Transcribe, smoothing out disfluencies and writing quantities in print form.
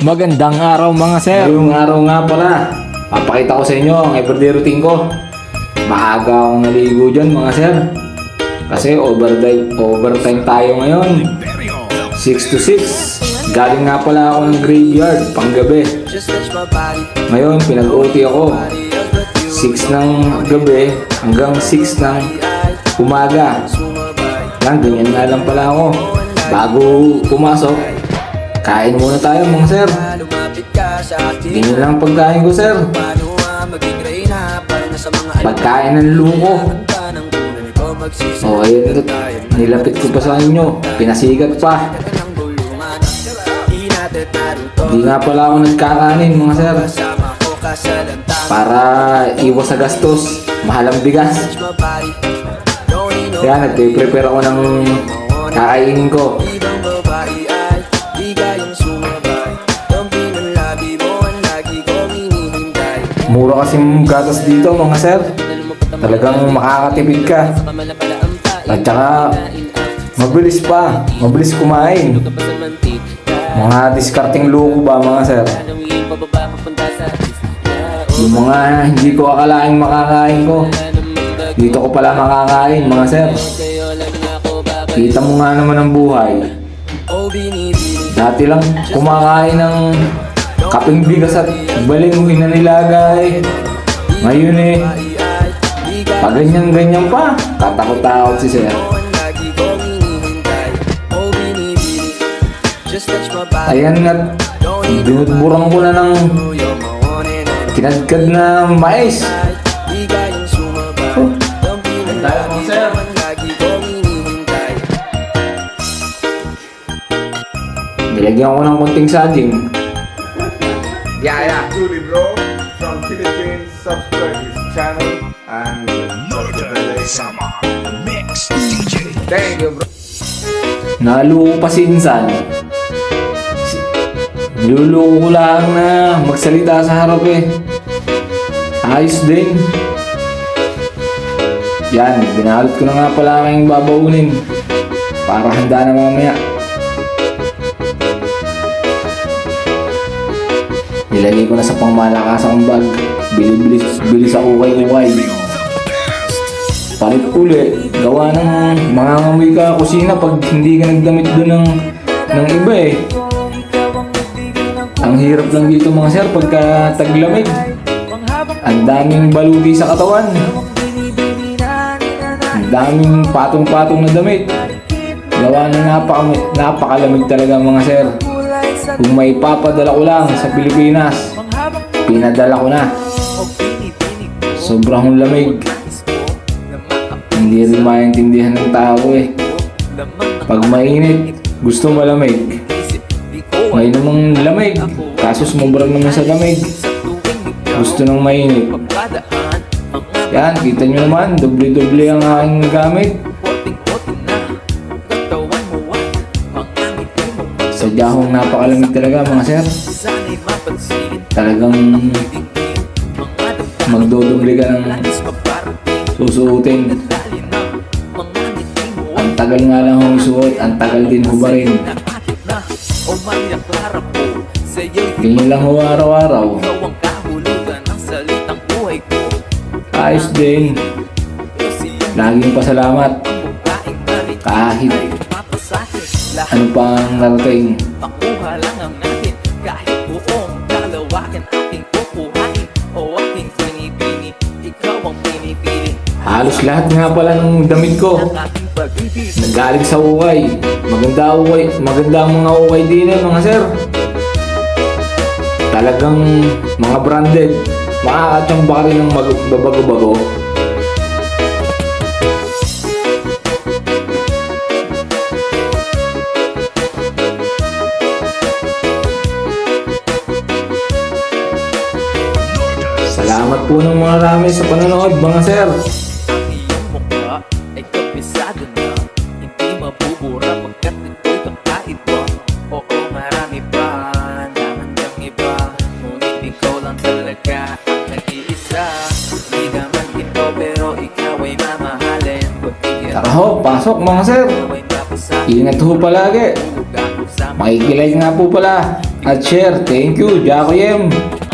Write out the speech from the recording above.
Magandang araw mga sir. Ngayong araw nga pala, papakita ko sa inyo ang everyday routine ko. Maaga akong naligo dyan mga sir. Kasi overtime tayo ngayon. 6 to 6. Galing nga pala ako ng graveyard, panggabi. Ngayon, pinag-OT ako. 6 ng gabi hanggang 6 ng umaga. Ganyan nga lang pala ako. Bago pumasok, kain muna tayo mga sir. Ganyan lang pagkain ko sir. Pagkain ng luko. O ayun, nilapit ko pa sa inyo. Pinasikat pa. Hindi nga pala ako nagkakanin mga sir. Para iwas sa gastos. Mahal ang bigas. Kaya nagpe-prepare ako ng kakainin ko. Mura kasing gatas dito mga sir. Talagang makakatipid ka. At saka mabilis pa. Mabilis kumain. Mga discarding luko ba mga sir? Yung mga hindi ko akalaing makakain ko, dito ko pala makakain mga sir. Kita mo nga naman ang buhay. Dati lang kumakain ng kaping bigas at balinguin na nilagay. Ngayon pag ganyan pa, tatakot-takot si sir. Ayan nga, binutburang ko na ng kinadkad na mais. Tayo po sir. Nilagyan ko ng konting saging. Yeah. Truly bro from Philippines, subscribe his channel and Sama Mix DJ. thank you bro. Naluko pa si Insan. Niluluko ko lang na magsalita sa harap Ayos din. Yan, binalot ko na nga pala kayong babaunin para handa na mamaya. Nilagay ko na sa pangmalakasang bag. Bilis ako kay Uway. Palit uli, gawa ng mga ngamoy ka kusina pag hindi ka nagdamit doon ng iba Ang hirap lang dito mga sir pagka taglamig. Ang daming balugi sa katawan. Ang daming patong-patong na damit. Gawa ng napakalamig talaga mga sir. Kung may papadala ko lang sa Pilipinas, pinadala ko na. Sobrang lamig. Hindi rin maintindihan ng tao Pag mainit, gusto malamig. Ngayon namang lamig, kaso sumubra naman sa lamig. Gusto nang mainit. Yan, kita nyo naman, doble-doble ang aking gamit. Sadyahong napakalamig talaga mga sir. Talagang magdodoble ka ng susuotin. Ang tagal nga lang hong isuot, ang tagal din hubarin. Ganyan lang ho araw-araw. Ayos din. Laging pasalamat. Kahit ano pang narating. Halos lahat nga pala ng damit ko nagaling sa ukay. Maganda ang mga ukay din mga sir. Talagang mga branded. Makakatsamba rin ng babago-bago. Salamat po ng marami sa panonood mga sir. Tara ho, pasok mga sir. Ingat ho palagi. Makikilay nga po pala. at share. Thank you, Jackie M.